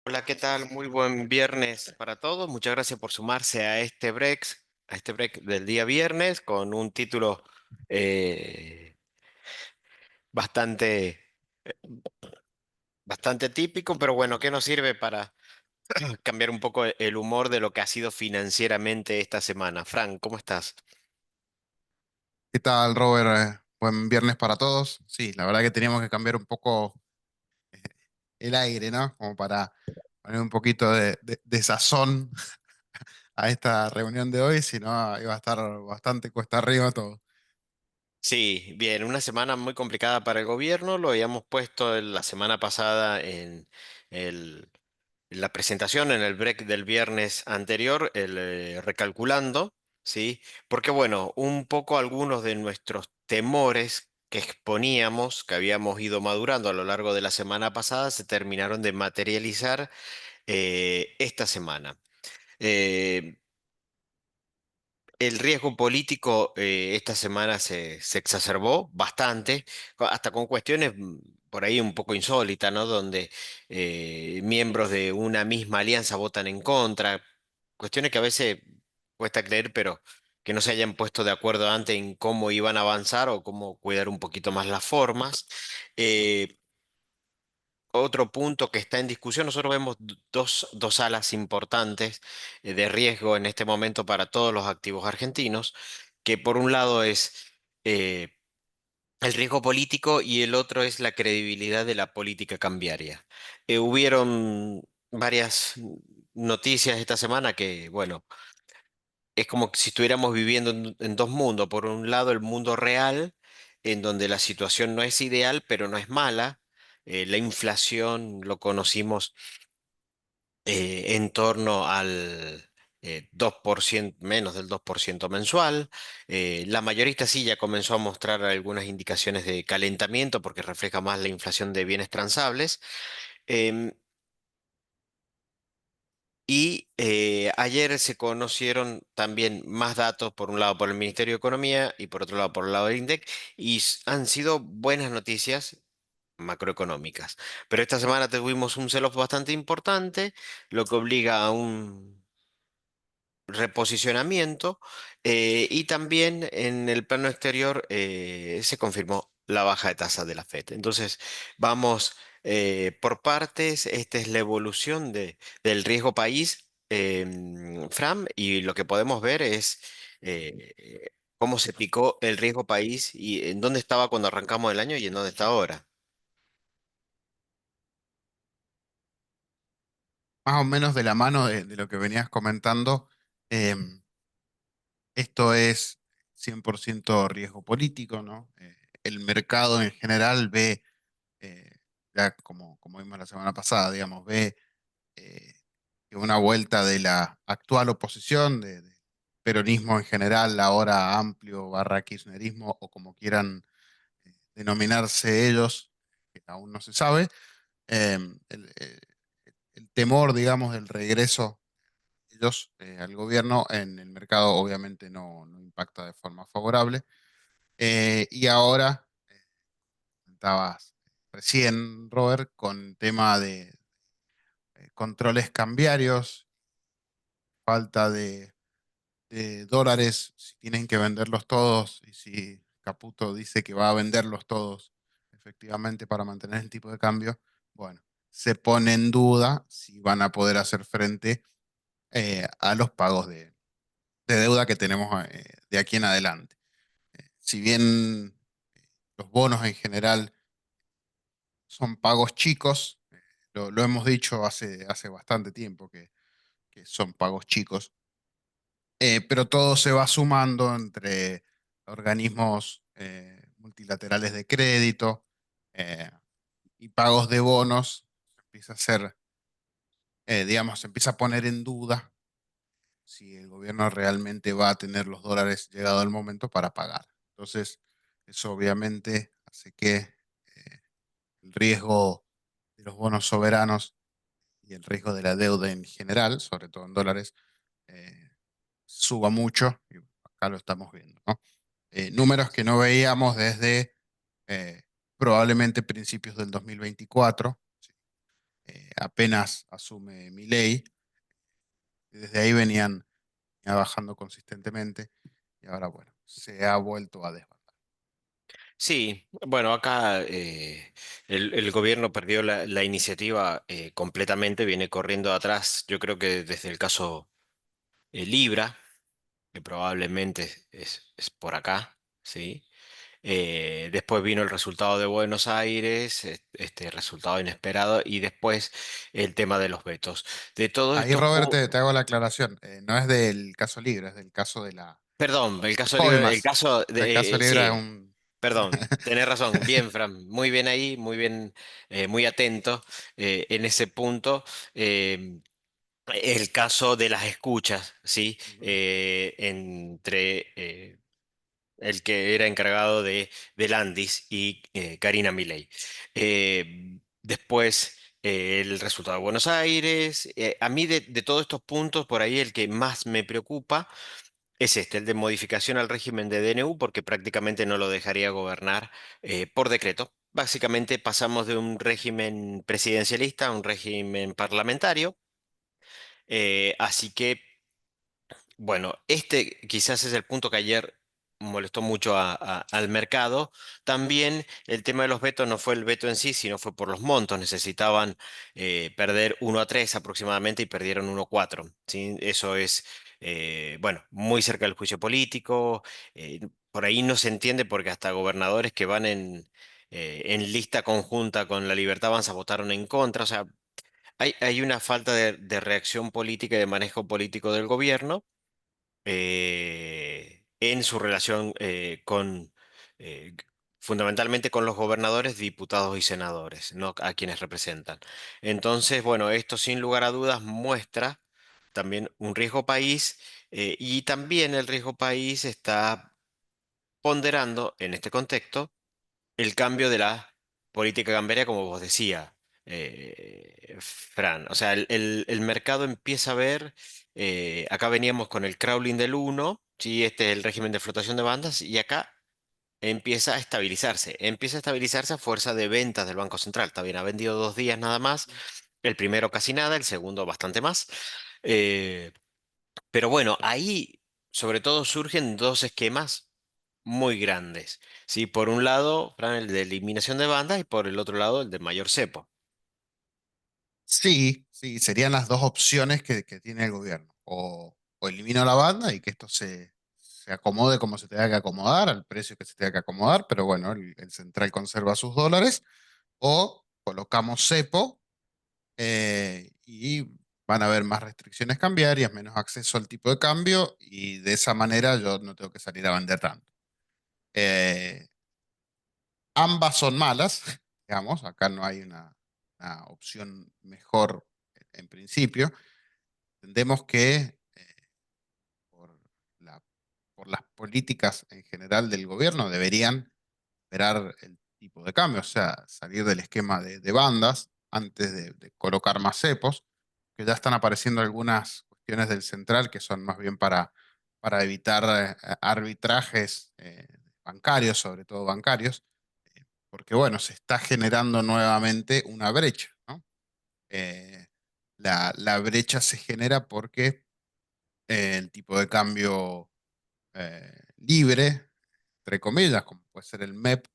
Hola, ¿qué tal? Muy buen viernes para todos. Muchas gracias por sumarse a este break del día viernes con un título eh, bastante, bastante típico, pero bueno, que nos sirve para cambiar un poco el humor de lo que ha sido financieramente esta semana. Frank, ¿cómo estás? ¿Qué tal, Robert? Buen viernes para todos. Sí, la verdad que teníamos que cambiar un poco el aire, ¿no? Como para poner un poquito de sazón a esta reunión de hoy, si no iba a estar bastante cuesta arriba todo. Sí, bien, una semana muy complicada para el gobierno. Lo habíamos puesto la semana pasada el la presentación en el break del viernes anterior, recalculando, ¿sí? Porque bueno, un poco algunos de nuestros temores que exponíamos, que habíamos ido madurando a lo largo de la semana pasada, se terminaron de materializar esta semana. Eh, el riesgo político esta semana se exacerbó bastante, hasta con cuestiones por ahí un poco insólitas, ¿no? Donde miembros de una misma alianza votan en contra, cuestiones que a veces cuesta creer, pero que no se hayan puesto de acuerdo antes en cómo iban a avanzar o cómo cuidar un poquito más las formas. Eh, Otro punto que está en discusión, nosotros vemos dos alas importantes de riesgo en este momento para todos los activos argentinos, que por un lado es eh, el riesgo político y el otro es la credibilidad de la política cambiaria. Hubieron varias noticias esta semana que, bueno, es como si estuviéramos viviendo en dos mundos. Por un lado, el mundo real, en donde la situación no es ideal, pero no es mala. La inflación lo conocimos en torno al 2%, menos del 2% mensual. La mayorista sí ya comenzó a mostrar algunas indicaciones de calentamiento porque refleja más la inflación de bienes transables. Em, Ayer se conocieron también más datos, por un lado por el Ministerio de Economía y por otro lado por el lado del INDEC, y han sido buenas noticias macroeconómicas. Pero esta semana tuvimos un sell-off bastante importante, lo que obliga a un reposicionamiento y también en el plano exterior se confirmó la baja de tasa de la Fed. Entonces, vamos por partes. Esta es la evolución del riesgo país, Fram, y lo que podemos ver es cómo se picó el riesgo país y en dónde estaba cuando arrancamos el año y en dónde está ahora. Más o menos de la mano de lo que venías comentando, eh, esto es 100% riesgo político, ¿no? El mercado en general ve, eh, ya como vimos la semana pasada, digamos, ve eh, que una vuelta de la actual oposición, de peronismo en general, ahora amplio barra kirchnerismo o como quieran denominarse ellos, que aún no se sabe, el temor, digamos, del regreso de ellos al gobierno en el mercado obviamente no impacta de forma favorable. Y ahora, comentabas recién, Robert, con tema de controles cambiarios, falta de dólares, si tienen que venderlos todos y si Caputo dice que va a venderlos todos efectivamente para mantener el tipo de cambio, bueno, se pone en duda si van a poder hacer frente a los pagos de deuda que tenemos de aquí en adelante. Si bien los bonos en general son pagos chicos, lo hemos dicho hace bastante tiempo que son pagos chicos. Pero todo se va sumando entre organismos multilaterales de crédito eh, y pagos de bonos. Se empieza a hacer, digamos, se empieza a poner en duda si el gobierno realmente va a tener los dólares llegado el momento para pagar. Entonces, eso obviamente hace que el riesgo de los bonos soberanos y el riesgo de la deuda en general, sobre todo en dólares, eh, suba mucho. Y acá lo estamos viendo, ¿no? Números que no veíamos desde probablemente principios del 2024, ¿sí? apenas asume Milei, desde ahí venía bajando consistentemente y ahora, bueno, se ha vuelto a desbandar. Sí, bueno, acá el gobierno perdió la iniciativa completamente, viene corriendo atrás, yo creo que desde el caso Libra, que probablemente es por acá, ¿sí? Después vino el resultado de Buenos Aires, este resultado inesperado, y después el tema de los vetos. De todos Ahí, estos Robert, te hago la aclaración. No es del caso Libre, es del caso de la perdón, el de caso libre, el Coimas. caso El caso de, Libre es sí, un... perdón, tenés razón, bien, Fran, muy bien ahí, muy bien, muy atento en ese punto. Eh, el caso de las escuchas, ¿sí? Ujú. Entre el que era encargado de Landis y Karina Milei. Después, el resultado de Buenos Aires. A mí de todos estos puntos, por ahí el que más me preocupa es este, el de modificación al régimen de DNU, porque prácticamente no lo dejaría gobernar por decreto. Básicamente pasamos de un régimen presidencialista a un régimen parlamentario. Así que bueno, este quizás es el punto que ayer molestó mucho al mercado. También el tema de los vetos no fue el veto en sí, sino fue por los montos. Necesitaban perder 1-3 aproximadamente y perdieron 1-4. ¿Sí? Eso es, bueno, muy cerca del juicio político. Por ahí no se entiende porque hasta gobernadores que van en lista conjunta con la Libertad Avanza votaron en contra. O sea, hay una falta de reacción política y de manejo político del gobierno en su relación eh, fundamentalmente con los gobernadores, diputados y senadores, no a quienes representan. Entonces, bueno, esto sin lugar a dudas muestra también un riesgo país y también el riesgo país está ponderando en este contexto el cambio de la política cambiaria, como vos decía, Fran. O sea, el mercado empieza a ver, acá veníamos con el crawling del uno, ¿sí? Este es el régimen de flotación de bandas, y acá empieza a estabilizarse a fuerza de ventas del Banco Central. Está bien, ha vendido 2 días nada más, el primero casi nada, el segundo bastante más. Eh, pero bueno, ahí sobre todo surgen dos esquemas muy grandes. Sí, por un lado, Fran, el de eliminación de bandas y por el otro lado, el de mayor cepo. Sí, sí, serían las dos opciones que tiene el gobierno. O elimino la banda y que esto se acomode como se tenga que acomodar, al precio que se tenga que acomodar, pero bueno, el central conserva sus dólares. O colocamos cepo y van a haber más restricciones cambiarias, menos acceso al tipo de cambio y de esa manera yo no tengo que salir a vender tanto. Eh, Ambas son malas, digamos, acá no hay una opción mejor en principio. Entendemos que por la- por las políticas en general del gobierno deberían esperar el tipo de cambio, o sea, salir del esquema de bandas antes de colocar más cepos, que ya están apareciendo algunas cuestiones del central que son más bien para evitar arbitrajes bancarios, sobre todo bancarios, porque bueno, se está generando nuevamente una brecha, ¿no? Eh, la brecha se genera porque el tipo de cambio libre, entre comillas, como puede ser el MEP,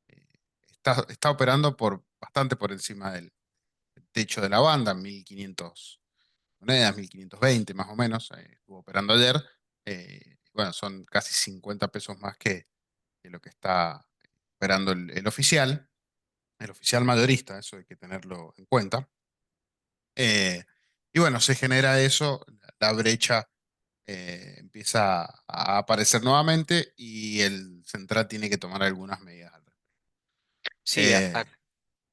eh, está operando bastante por encima del techo de la banda, 1.500 monedas, 1.520 más o menos, estuvo operando ayer. Bueno, son casi 50 pesos más que lo que está operando el oficial mayorista, eso hay que tenerlo en cuenta. Eh, y bueno, se genera eso, la brecha empieza a aparecer nuevamente y el central tiene que tomar algunas medidas al respecto. Sí, Eh,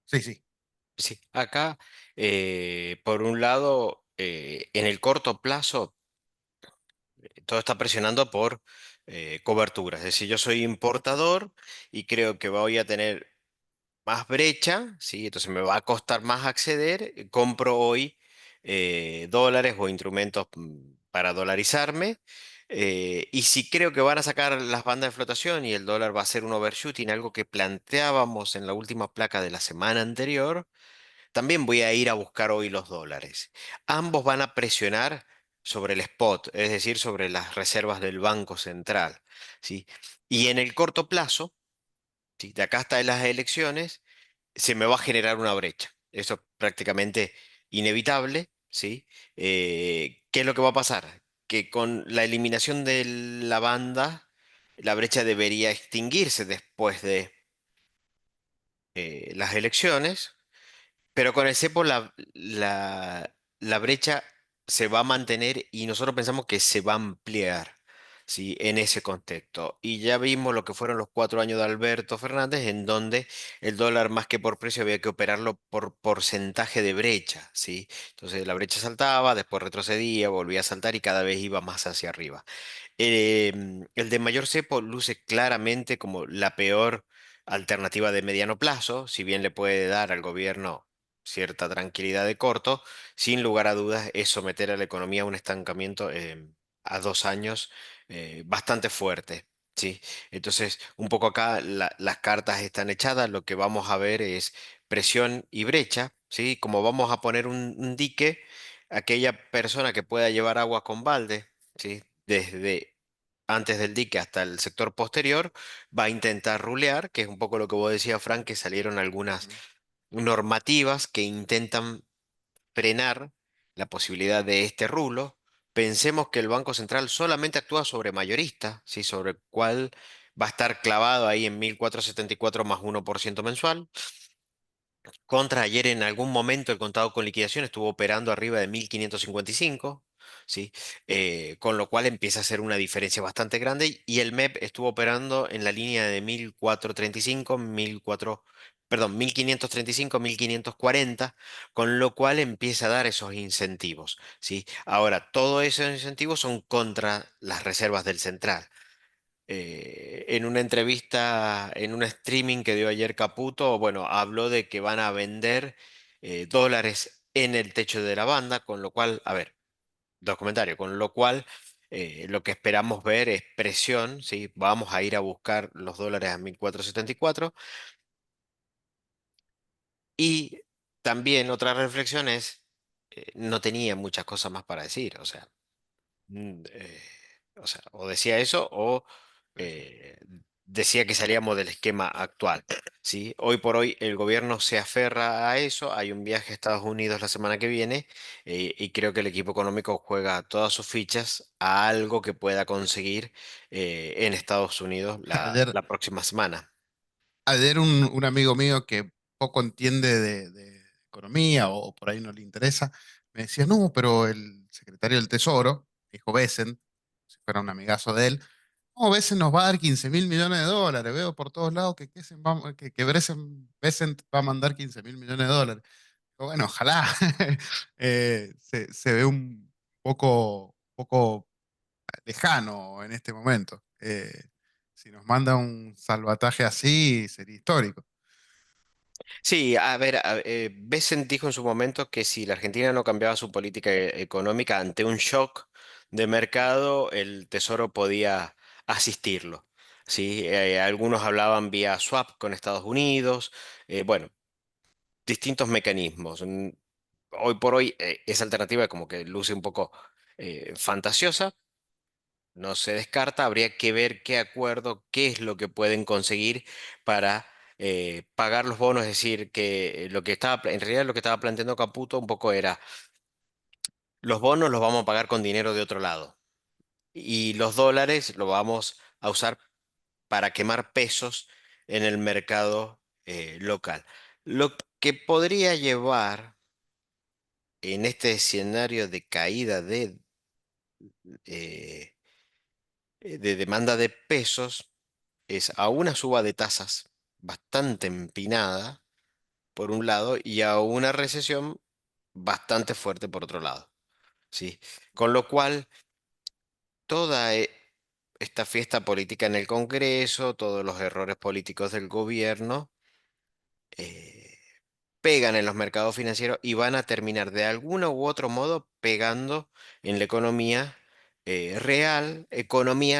sí, sí. sí, acá, por un lado, en el corto plazo, todo está presionando por cobertura. Es decir, yo soy importador y creo que voy a tener más brecha, ¿sí? Entonces me va a costar más acceder. Compro hoy dólares o instrumentos para dolarizarme. Y si creo que van a sacar las bandas de flotación y el dólar va a ser un overshooting, algo que planteábamos en la última placa de la semana anterior, también voy a ir a buscar hoy los dólares. Ambos van a presionar sobre el spot, es decir, sobre las reservas del Banco Central, ¿sí? Y en el corto plazo, ¿sí? De acá hasta las elecciones, se me va a generar una brecha. Eso es prácticamente inevitable, ¿sí? ¿Qué es lo que va a pasar? Que con la eliminación de la banda, la brecha debería extinguirse después de las elecciones, pero con el cepo la brecha se va a mantener y nosotros pensamos que se va a ampliar, ¿sí? En ese contexto. Y ya vimos lo que fueron los 4 años de Alberto Fernández, en donde el dólar más que por precio había que operarlo por porcentaje de brecha, ¿sí? Entonces la brecha saltaba, después retrocedía, volvía a saltar y cada vez iba más hacia arriba. El de mayor cepo luce claramente como la peor alternativa de mediano plazo, si bien le puede dar al gobierno cierta tranquilidad de corto, sin lugar a dudas es someter a la economía a un estancamiento a 2 años bastante fuerte. ¿Sí? Entonces, un poco acá las cartas están echadas, lo que vamos a ver es presión y brecha, ¿sí? Como vamos a poner un dique, aquella persona que pueda llevar agua con balde, ¿sí? Desde antes del dique hasta el sector posterior, va a intentar rulear, que es un poco lo que vos decías, Frank, que salieron algunas Ujú. normativas que intentan frenar la posibilidad de este rulo. Pensemos que el Banco Central solamente actúa sobre mayorista, ¿sí? Sobre el cual va a estar clavado ahí en 1.474 más 1% mensual. Contra ayer en algún momento el contado con liquidación estuvo operando arriba de 1.555, ¿sí? Con lo cual empieza a ser una diferencia bastante grande y el MEP estuvo operando en la línea de 1.435, 1.400, perdón, 1.535, 1.540, con lo cual empieza a dar esos incentivos, ¿sí? Ahora, todos esos incentivos son contra las reservas del central. En una entrevista, en un streaming que dio ayer Caputo, bueno, habló de que van a vender dólares en el techo de la banda, con lo cual, a ver, dos comentarios, con lo cual lo que esperamos ver es presión, ¿sí? Vamos a ir a buscar los dólares a 1.474 y también otra reflexión es, no tenía muchas cosas más para decir, mm, eh, o sea, o decía eso o Sí, sí. eh, decía que salíamos del esquema actual. ¿Sí? Hoy por hoy el gobierno se aferra a eso. Hay un viaje a Estados Unidos la semana que viene y creo que el equipo económico juega todas sus fichas a algo que pueda conseguir en Estados Unidos Ayer, la próxima semana. ayer un amigo mío que poco entiende de economía o por ahí no le interesa, me decía, no, pero el secretario del Tesoro, dijo Bessent, si fuera un amigazo de él, no, Bessent nos va a dar 15.000 millones de dólares, veo por todos lados que, Bessent va a mandar 15.000 millones de dólares. Digo, bueno, ojalá. Se ve un poco lejano en este momento. Si nos manda un salvataje así, sería histórico. Sí, a ver, Bessent dijo en su momento que si la Argentina no cambiaba su política económica ante un shock de mercado, el Tesoro podía asistirlo. Sí, algunos hablaban vía swap con Estados Unidos, bueno, distintos mecanismos. Hoy por hoy, esa alternativa como que luce un poco fantasiosa, no se descarta, habría que ver qué acuerdo, qué es lo que pueden conseguir para pagar los bonos, es decir, que lo que estaba, en realidad lo que estaba planteando Caputo un poco era, los bonos los vamos a pagar con dinero de otro lado y los dólares los vamos a usar para quemar pesos en el mercado local. Lo que podría llevar en este escenario de caída eh, de demanda de pesos es a una suba de tasas bastante empinada, por un lado, y a una recesión bastante fuerte por otro lado, ¿sí? Con lo cual, toda esta fiesta política en el Congreso, todos los errores políticos del gobierno, eh, pegan en los mercados financieros y van a terminar de alguno u otro modo pegando en la economía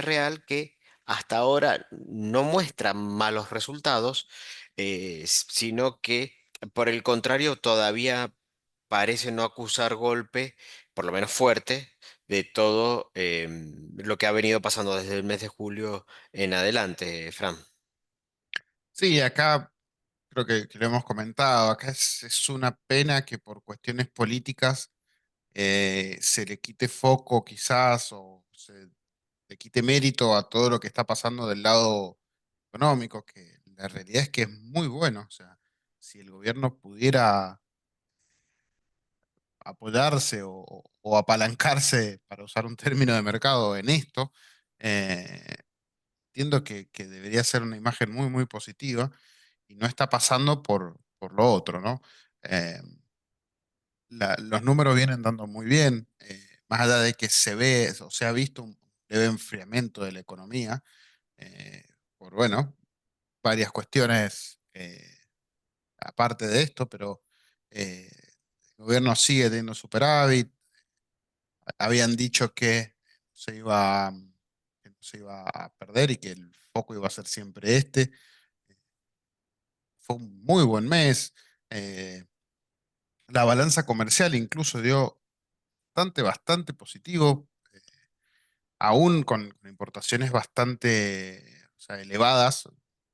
real que hasta ahora no muestra malos resultados, sino que Por el contrario, todavía parece no acusar golpe, por lo menos fuerte, de todo lo que ha venido pasando desde el mes de julio en adelante, Fran. Sí, acá creo que lo hemos comentado, acá es una pena que por cuestiones políticas se le quite foco quizás o se le quite mérito a todo lo que está pasando del lado económico, que la realidad es que es muy bueno. O sea, si el gobierno pudiera apoyarse o apalancarse, para usar un término de mercado, en esto, eh, entiendo que debería ser una imagen muy, muy positiva y no está pasando por lo otro, ¿no? Eh, los números vienen dando muy bien, más allá de que se ve o se ha visto un leve enfriamiento de la economía, eh, por, bueno, varias cuestiones aparte de esto, pero el gobierno sigue teniendo superávit. Habían dicho que no se iba a perder y que el foco iba a ser siempre este. Fue un muy buen mes. eh, la balanza comercial incluso dio bastante, bastante positivo, aún con importaciones bastante, o sea, elevadas.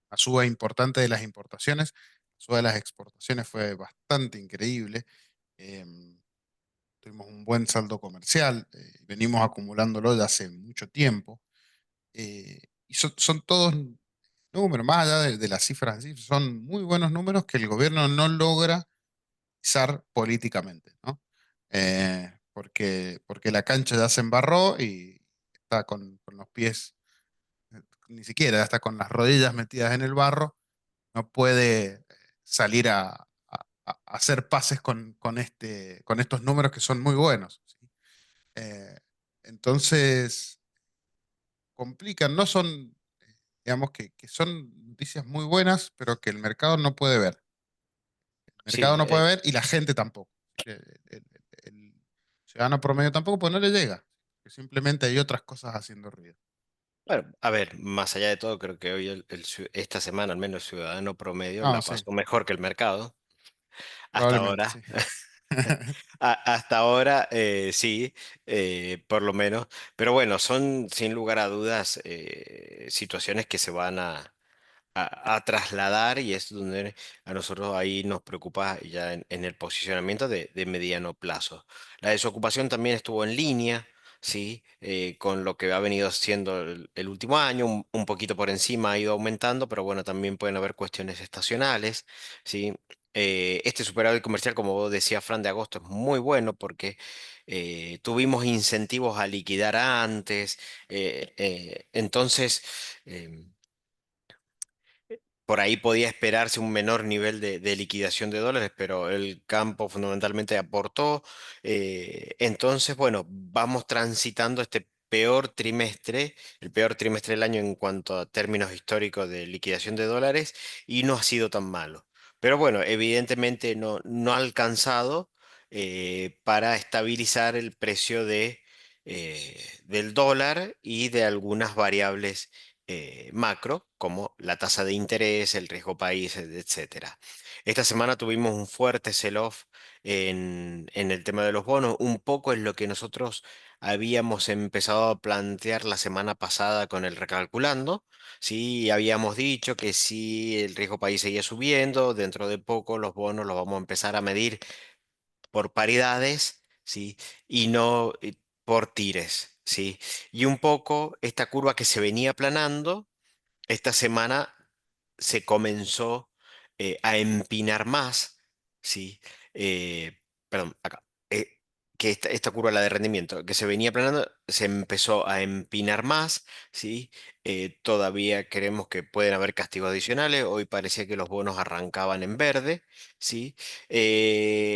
La suba importante de las importaciones, la suba de las exportaciones fue bastante increíble. em, Tuvimos un buen saldo comercial, venimos acumulándolo ya hace mucho tiempo. Y son todos números, más allá de las cifras en sí, son muy buenos números que el gobierno no logra pisar políticamente, ¿no? Porque la cancha ya se embarró y está con los pies, ni siquiera, ya está con las rodillas metidas en el barro, no puede salir a hacer pases con estos números que son muy buenos, ¿sí? Eh, entonces, complican, no son, digamos que son noticias muy buenas, pero que el mercado no puede ver. El Sí, mercado no puede ver y la gente tampoco. El ciudadano promedio tampoco, pues no le llega. Que simplemente hay otras cosas haciendo ruido. bueno, a ver, más allá de todo, creo que hoy, esta semana, al menos el ciudadano promedio No, la sí, pasó mejor que el mercado. Hasta probablemente ahora. sí. Hasta ahora sí, por lo menos. Pero bueno, son sin lugar a dudas situaciones que se van a trasladar y es donde a nosotros ahí nos preocupa ya en el posicionamiento de mediano plazo. La desocupación también estuvo en línea, ¿sí? Con lo que ha venido siendo el último año, un poquito por encima ha ido aumentando, pero bueno, también pueden haber cuestiones estacionales, ¿sí? Este superávit comercial, como vos decías, Fran, de agosto es muy bueno porque tuvimos incentivos a liquidar antes, entonces... por ahí podía esperarse un menor nivel de liquidación de dólares, pero el campo fundamentalmente aportó. Entonces, bueno, vamos transitando este peor trimestre, el peor trimestre del año en cuanto a términos históricos de liquidación de dólares, y no ha sido tan malo. Pero bueno, evidentemente no ha alcanzado para estabilizar el precio del dólar y de algunas variables macro, como la tasa de interés, el riesgo país, etcétera. Esta semana tuvimos un fuerte sell-off en el tema de los bonos. Un poco es lo que nosotros habíamos empezado a plantear la semana pasada con el recalculando. Sí, habíamos dicho que si el riesgo país seguía subiendo, dentro de poco los bonos los vamos a empezar a medir por paridades, ¿sí? Y no por tires, ¿sí? Y un poco esta curva que se venía aplanando, esta semana se comenzó a empinar más, ¿sí? Perdón, acá. Que esta curva, la de rendimiento, que se venía aplanando, se empezó a empinar más, ¿sí? Todavía creemos que pueden haber castigos adicionales. Hoy parecía que los bonos arrancaban en verde, ¿sí?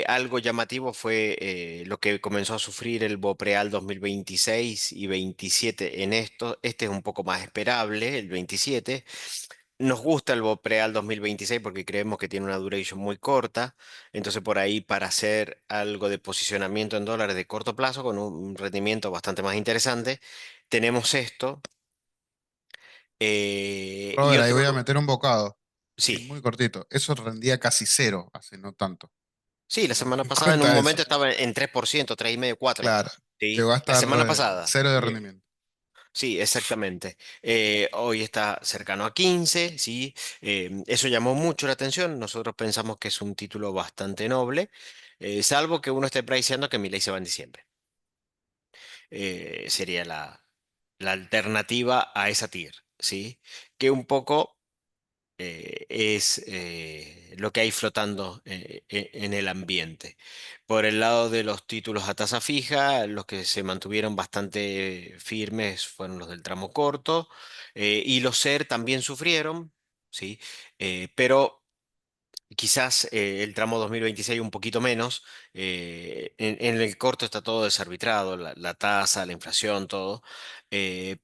Algo llamativo fue lo que comenzó a sufrir el Bopreal 2026 y 27 en esto. Este es un poco más esperable, el 27. Nos gusta el Bopreal 2026 porque creemos que tiene una duration muy corta, entonces por ahí para hacer algo de posicionamiento en dólares de corto plazo con un rendimiento bastante más interesante, tenemos esto. Y Robert, ahí otro, voy a meter un bocado. Sí, Sí, muy cortito. Eso rendía casi cero hace no tanto. sí, la Tengamos semana en pasada en un cuenta eso. momento estaba en 3%, 3,5, 4. Claro, Sí, llegó a la estar semana pasada. cero de rendimiento. Sí, exactamente. Hoy está cercano a 15, sí. Eso llamó mucho la atención. Nosotros pensamos que es un título bastante noble, salvo que uno esté priceando que Milei se va en diciembre. Sería la alternativa a esa tier, ¿sí? Que un poco es lo que hay flotando en el ambiente. Por el lado de los títulos a tasa fija, los que se mantuvieron bastante firmes fueron los del tramo corto, y los SER también sufrieron, ¿sí? Pero quizás el tramo 2026 un poquito menos. En el corto está todo desarbitrado, la tasa, la inflación, todo. eh,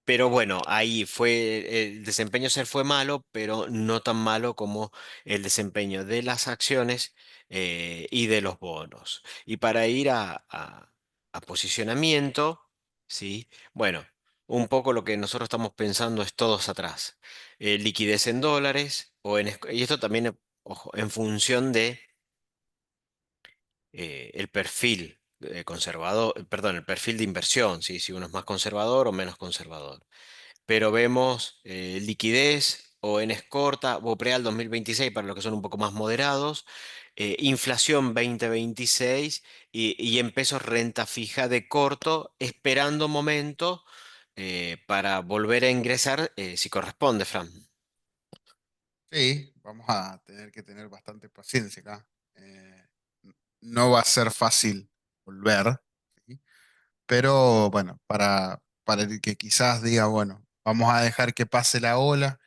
pero bueno, ahí fue, el desempeño SER fue malo, pero no tan malo como el desempeño de las acciones y de los bonos. Y para ir a posicionamiento, ¿sí? Bueno, un poco lo que nosotros estamos pensando es todos atrás. Liquidez en dólares, y esto también, ojo, en función de el perfil conservador, perdón, el perfil de inversión, ¿sí? Si uno es más conservador o menos conservador, pero vemos liquidez o en corta, Bopreal 2026 para los que son un poco más moderados, inflación 2026 y en pesos renta fija de corto, esperando momento para volver a ingresar si corresponde, Fran. Sí, vamos a tener que tener bastante paciencia acá. No va a ser fácil volver, ¿sí? Pero bueno, para el que quizás diga, bueno, vamos a dejar que pase la ola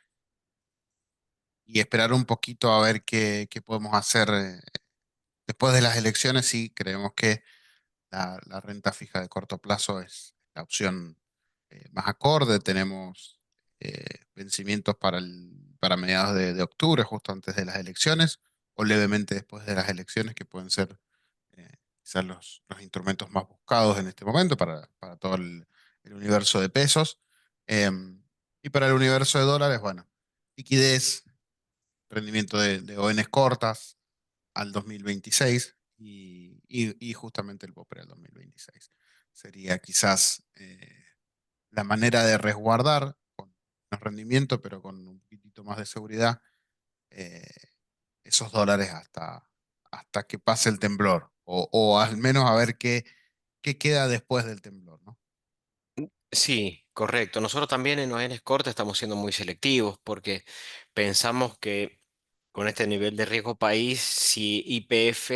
y esperar un poquito a ver qué podemos hacer después de las elecciones, sí, creemos que la renta fija de corto plazo es la opción más acorde. Tenemos vencimientos para mediados de octubre, justo antes de las elecciones, o levemente después de las elecciones, que pueden ser eh, quizás los instrumentos más buscados en este momento para todo el universo de pesos. Y para el universo de dólares, bueno, liquidez, rendimiento de ONs cortas al 2026 y justamente el BOPRE al 2026. Sería quizás la manera de resguardar con menos rendimiento, pero con un poquitito más de seguridad, eh, esos dólares hasta que pase el temblor, o al menos a ver qué queda después del temblor, ¿no? Sí, correcto. Nosotros también en ONs corta estamos siendo muy selectivos porque pensamos que con este nivel de riesgo país, si YPF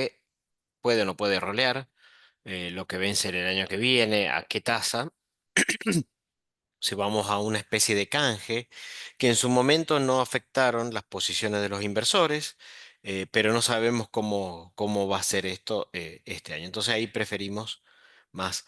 puede o no puede rolear, lo que vence el año que viene, a qué tasa, si vamos a una especie de canje, que en su momento no afectaron las posiciones de los inversores, pero no sabemos cómo va a ser esto este año. Entonces ahí preferimos más,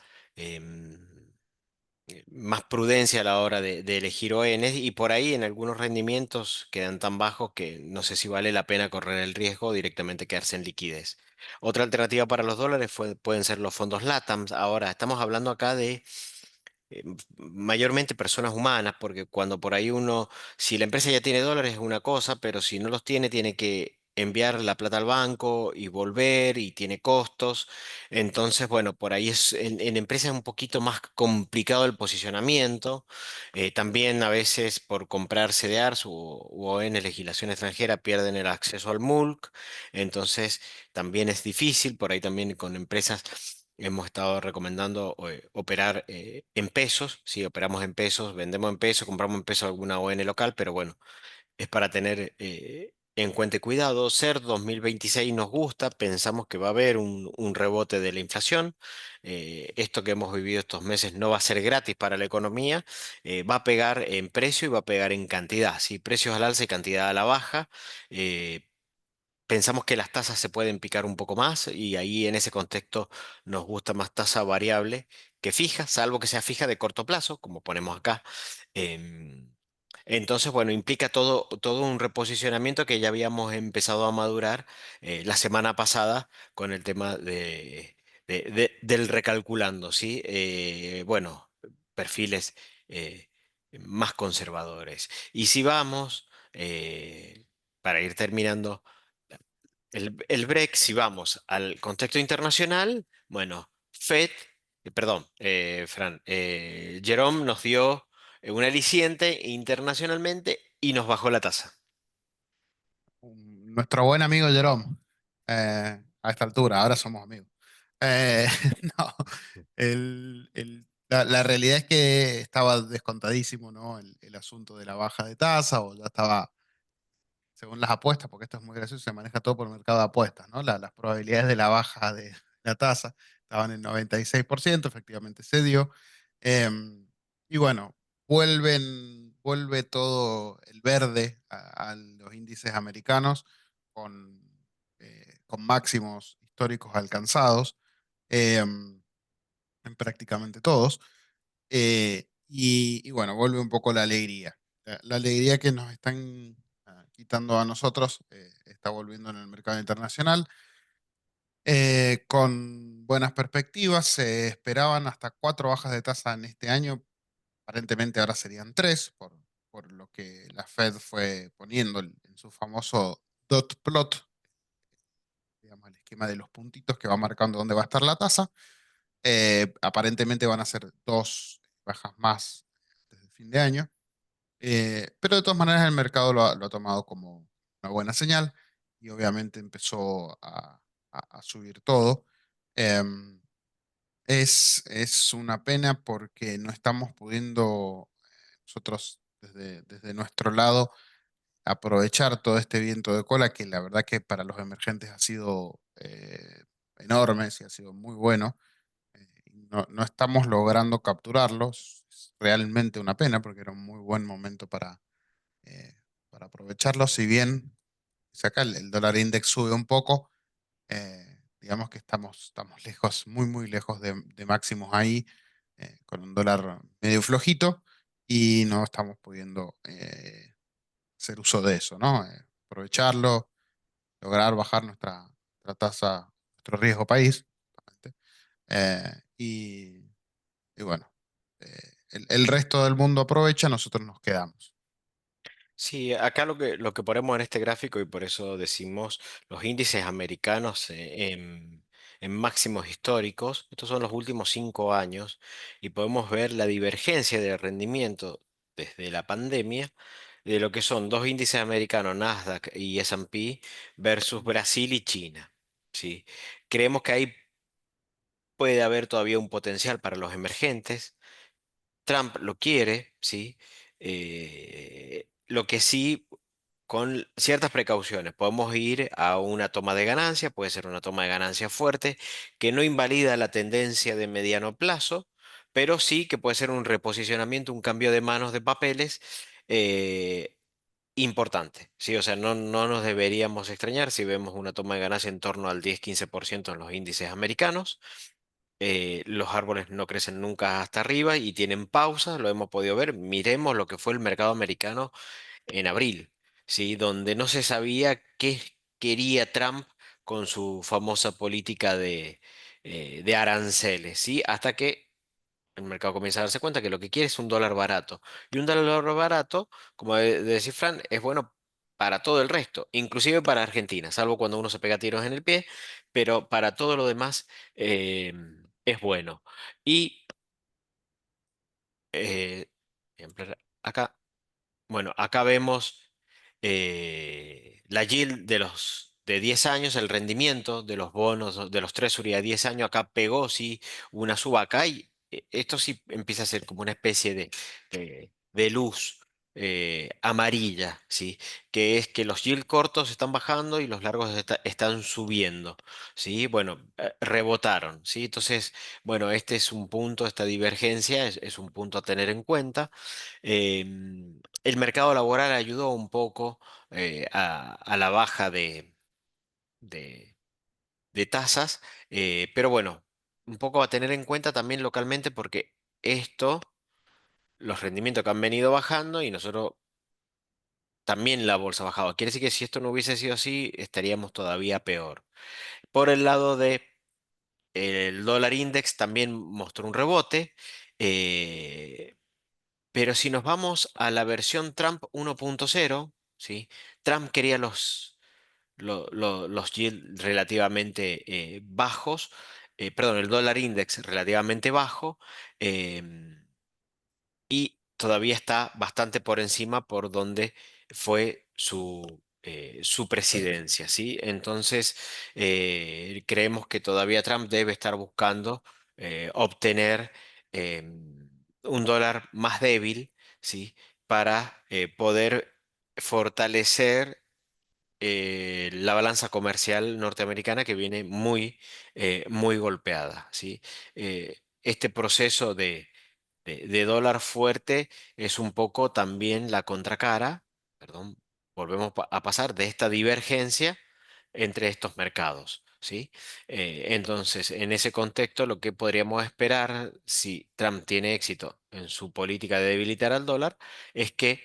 más prudencia a la hora de elegir ONs y por ahí en algunos rendimientos quedan tan bajos que no sé si vale la pena correr el riesgo o directamente quedarse en liquidez. Otra alternativa para los dólares pueden ser los fondos LATAM. Ahora, estamos hablando acá de mayormente personas humanas, porque cuando por ahí uno, si la empresa ya tiene dólares es una cosa, pero si no los tiene, tiene que enviar la plata al banco y volver y tiene costos. Entonces, bueno, por ahí en empresas es un poquito más complicado el posicionamiento. También a veces por comprar CDRs o en legislación extranjera pierden el acceso al MULC. Entonces, también es difícil, por ahí también con empresas. Hemos estado recomendando operar en pesos, si operamos en pesos, vendemos en pesos, compramos en pesos alguna ON local, pero bueno, es para tener en cuenta y cuidado. SER 2026 nos gusta, pensamos que va a haber un rebote de la inflación. Esto que hemos vivido estos meses no va a ser gratis para la economía, va a pegar en precio y va a pegar en cantidad, ¿sí? Precios al alza y cantidad a la baja. eh, Pensamos que las tasas se pueden picar un poco más y ahí en ese contexto nos gusta más tasa variable que fija, salvo que sea fija de corto plazo, como ponemos acá. Em, entonces, bueno, implica todo un reposicionamiento que ya habíamos empezado a madurar la semana pasada con el tema del recalculando, ¿sí? Bueno, perfiles más conservadores. Y si vamos para ir terminando el break, si vamos al contexto internacional, bueno, perdón, Fran, Jerome nos dio un aliciente internacionalmente y nos bajó la tasa. Nuestro buen amigo Jerome, a esta altura, ahora somos amigos. Eh, no, la realidad es que estaba descontadísimo, ¿no? El asunto de la baja de tasa, o ya estaba, según las apuestas, porque esto es muy gracioso, se maneja todo por mercado de apuestas, ¿no? Las probabilidades de la baja de la tasa estaban en 96%, efectivamente se dio. Em, y bueno, vuelve todo el verde a los índices americanos con, con máximos históricos alcanzados em, en prácticamente todos. Y bueno, vuelve un poco la alegría. La alegría que nos están quitando a nosotros está volviendo en el mercado internacional con buenas perspectivas. Se esperaban hasta cuatro bajas de tasa en este año. Aparentemente ahora serían tres, por lo que la Fed fue poniendo en su famoso dot plot, digamos, el esquema de los puntitos que va marcando dónde va a estar la tasa. Aparentemente van a ser dos bajas más desde el fin de año. Pero de todas maneras el mercado lo ha tomado como una buena señal y obviamente empezó a subir todo. Em, es una pena porque no estamos pudiendo nosotros desde nuestro lado aprovechar todo este viento de cola que la verdad que para los emergentes ha sido enorme y ha sido muy bueno. No estamos logrando capturarlos. Es realmente una pena porque era un muy buen momento eh, para aprovecharlo. Si bien si acá el dólar index sube un poco, digamos que estamos lejos, muy, muy lejos de máximos ahí, con un dólar medio flojito y no estamos pudiendo hacer uso de eso, ¿no? Aprovecharlo, lograr bajar nuestra tasa, nuestro riesgo país. Justamente. Y, y bueno, el resto del mundo aprovecha, nosotros nos quedamos. Sí, acá lo que ponemos en este gráfico y por eso decimos los índices americanos en máximos históricos, estos son los últimos 5 años y podemos ver la divergencia de rendimiento desde la pandemia de lo que son dos índices americanos, Nasdaq y S&P versus Brasil y China. ¿Sí? Creemos que ahí puede haber todavía un potencial para los emergentes. Trump lo quiere, ¿sí? Lo que sí, con ciertas precauciones, podemos ir a una toma de ganancia, puede ser una toma de ganancia fuerte, que no invalida la tendencia de mediano plazo, pero sí que puede ser un reposicionamiento, un cambio de manos de papeles eh, importante, ¿sí? O sea, no nos deberíamos extrañar si vemos una toma de ganancia en torno al 10-15% en los índices americanos. Los árboles no crecen nunca hasta arriba y tienen pausas, lo hemos podido ver. Miremos lo que fue el mercado americano en abril, ¿sí? Donde no se sabía qué quería Trump con su famosa política de aranceles, ¿sí? Hasta que el mercado comienza a darse cuenta que lo que quiere es un dólar barato. Y un dólar barato, como de decir Fran, es bueno para todo el resto, inclusive para Argentina, salvo cuando uno se pega tiros en el pie, pero para todo lo demás eh, es bueno. Y ejemplar, acá. Bueno, acá vemos la yield de los de 10 años, el rendimiento de los bonos de los Treasury a 10 años. Acá pegó, sí, una suba acá y esto sí empieza a ser como una especie de luz amarilla, ¿sí? Que es que los yield cortos están bajando y los largos están subiendo, ¿sí? Bueno, rebotaron, ¿sí? Entonces, bueno, este es un punto, esta divergencia es un punto a tener en cuenta. El mercado laboral ayudó un poco a la baja de- de tasas, pero bueno, un poco a tener en cuenta también localmente porque esto, los rendimientos que han venido bajando y nosotros también la bolsa ha bajado. Quiere decir que si esto no hubiese sido así, estaríamos todavía peor. Por el lado de el dólar index también mostró un rebote. eh, Pero si nos vamos a la versión Trump 1.0, ¿sí? Trump quería los yield relativamente bajos, perdón, el dólar index relativamente bajo, em, y todavía está bastante por encima por donde fue su presidencia, ¿sí? Entonces, creemos que todavía Trump debe estar buscando obtener un dólar más débil, ¿sí? Para poder fortalecer la balanza comercial norteamericana que viene muy golpeada, ¿sí? Este proceso de dólar fuerte es un poco también la contracara, perdón, volvemos a pasar de esta divergencia entre estos mercados, ¿sí? Entonces, en ese contexto, lo que podríamos esperar si Trump tiene éxito en su política de debilitar al dólar es que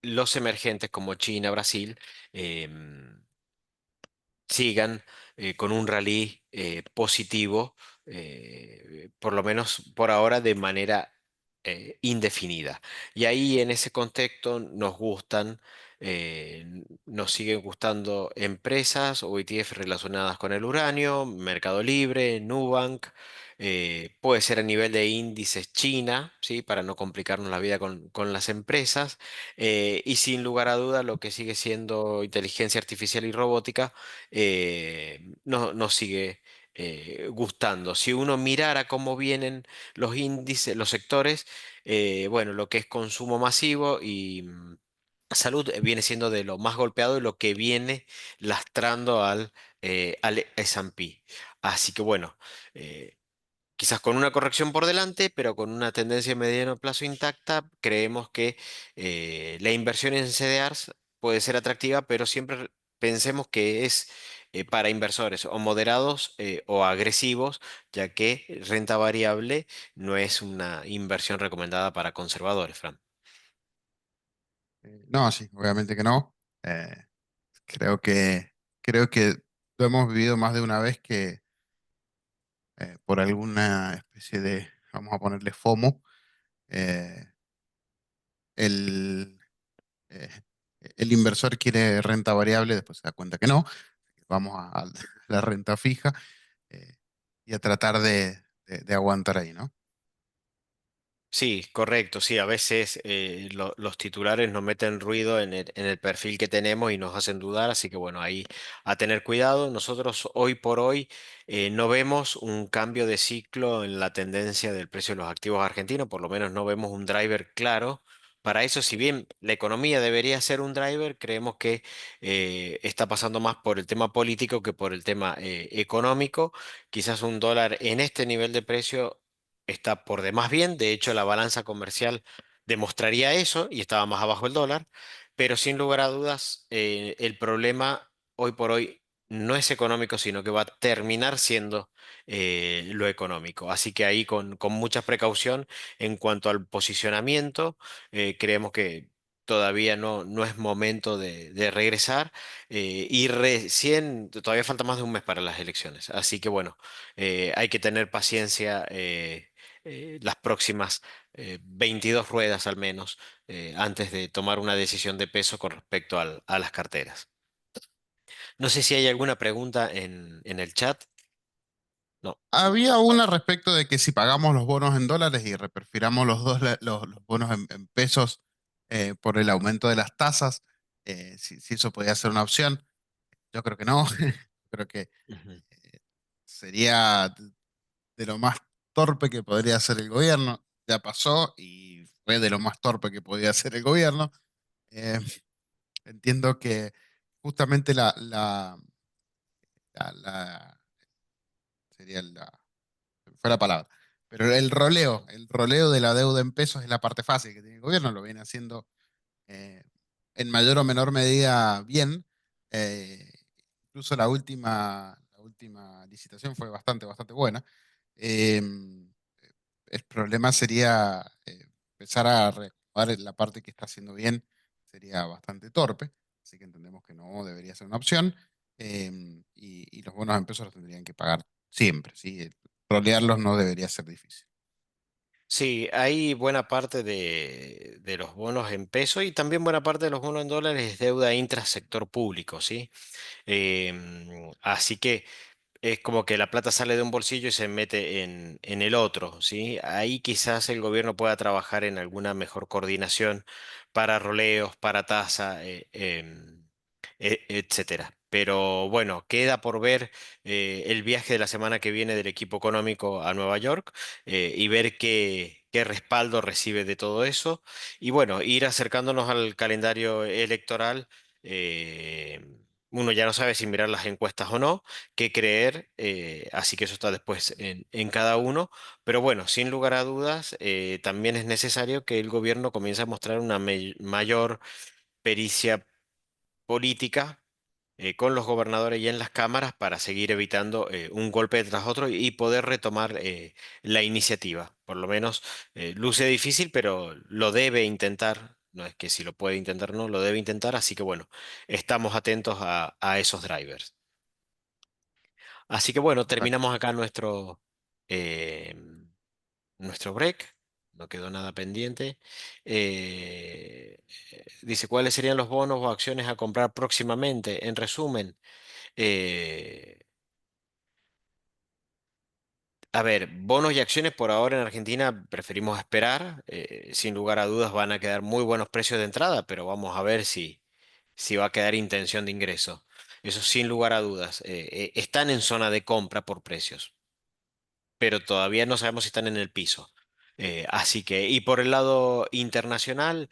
los emergentes como China, Brasil, em, sigan con un rally positivo, por lo menos por ahora de manera indefinida. Y ahí en ese contexto nos siguen gustando empresas o ETF relacionadas con el uranio, Mercado Libre, Nubank. Puede ser a nivel de índices China, ¿sí? Para no complicarnos la vida con las empresas. Y sin lugar a duda, lo que sigue siendo inteligencia artificial y robótica nos sigue gustando. Si uno mirara cómo vienen los índices, los sectores, bueno, lo que es consumo masivo y salud viene siendo de lo más golpeado y lo que viene lastrando al S&P. Así que bueno. Quizás con una corrección por delante, pero con una tendencia a mediano plazo intacta, creemos que la inversión en CDRs puede ser atractiva, pero siempre pensemos que es para inversores o moderados o agresivos, ya que renta variable no es una inversión recomendada para conservadores, Fran. No, sí, obviamente que no. Eh, creo que, creo que lo hemos vivido más de una vez que por alguna especie de, vamos a ponerle FOMO, eh, el, eh, el inversor quiere renta variable, después se da cuenta que no, vamos a la renta fija eh, y a tratar de aguantar ahí, ¿no? Sí, correcto, sí, a veces los titulares nos meten ruido en el perfil que tenemos y nos hacen dudar, así que bueno, ahí a tener cuidado. Nosotros hoy por hoy no vemos un cambio de ciclo en la tendencia del precio de los activos argentinos, por lo menos no vemos un driver claro. Para eso, si bien la economía debería ser un driver, creemos que está pasando más por el tema político que por el tema económico. Quizás un dólar en este nivel de precio está por demás bien. De hecho, la balanza comercial demostraría eso y estaba más abajo el dólar. Pero sin lugar a dudas, el problema hoy por hoy no es económico, sino que va a terminar siendo lo económico. Así que ahí con mucha precaución en cuanto al posicionamiento, creemos que todavía no es momento de regresar y recién, todavía falta más de un mes para las elecciones. Así que bueno, hay que tener paciencia. Las próximas 22 ruedas al menos antes de tomar una decisión de peso con respecto a las carteras. No sé si hay alguna pregunta en el chat. No. Había una respecto de que si pagamos los bonos en dólares y reperfiramos los bonos en pesos por el aumento de las tasas, si eso podía ser una opción. Yo creo que no. Creo que Ujú. sería de lo más torpe que podría hacer el gobierno. Ya pasó y fue de lo más torpe que podía hacer el gobierno. Eh, entiendo que justamente la- sería fue la palabra. Pero el roleo de la deuda en pesos es la parte fácil que tiene el gobierno, lo viene haciendo eh, en mayor o menor medida bien. Eh, incluso la última licitación fue bastante buena. Eh, el problema sería empezar a reacomodar la parte que está haciendo bien, sería bastante torpe, así que entendemos que no debería ser una opción. Y los bonos en pesos los tendrían que pagar siempre, ¿sí? Rolearlos no debería ser difícil. Sí, hay buena parte de los bonos en peso y también buena parte de los bonos en dólares es deuda intrasector público, ¿sí? Así que es como que la plata sale de un bolsillo y se mete en el otro, ¿sí? Ahí quizás el gobierno pueda trabajar en alguna mejor coordinación para roleos, para tasa, etcétera. Pero bueno, queda por ver el viaje de la semana que viene del equipo económico a Nueva York y ver qué respaldo recibe de todo eso. Y bueno, ir acercándonos al calendario electoral. eh, Uno ya no sabe si mirar las encuestas o no, qué creer, así que eso está después en cada uno. Pero bueno, sin lugar a dudas, también es necesario que el gobierno comience a mostrar una mayor pericia política con los gobernadores y en las cámaras para seguir evitando un golpe tras otro y poder retomar la iniciativa. Por lo menos luce difícil, pero lo debe intentar. No es que si lo puede intentar, no, lo debe intentar. Así que bueno, estamos atentos a esos drivers. Así que bueno, Correcto. terminamos acá eh, nuestro break. No quedó nada pendiente. Dice, ¿cuáles serían los bonos o acciones a comprar próximamente? En resumen, eh, a ver, bonos y acciones por ahora en Argentina preferimos esperar. Sin lugar a dudas van a quedar muy buenos precios de entrada, pero vamos a ver si va a quedar intención de ingreso. Eso sin lugar a dudas. Están en zona de compra por precios, pero todavía no sabemos si están en el piso. Así que, y por el lado internacional,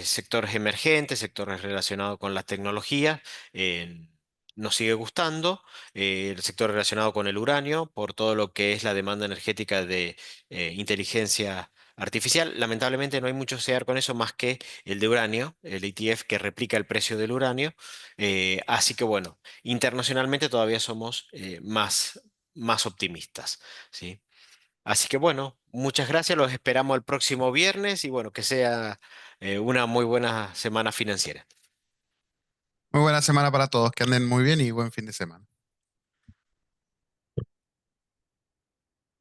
sectores emergentes, sectores relacionados con la tecnología, eh, nos sigue gustando. El sector relacionado con el uranio, por todo lo que es la demanda energética de inteligencia artificial. Lamentablemente no hay mucho que ver con eso más que el de uranio, el ETF que replica el precio del uranio. Así que bueno, internacionalmente todavía somos más optimistas. ¿Sí? Así que bueno, muchas gracias, los esperamos el próximo viernes y bueno, que sea una muy buena semana financiera. Muy buena semana para todos, que anden muy bien y buen fin de semana.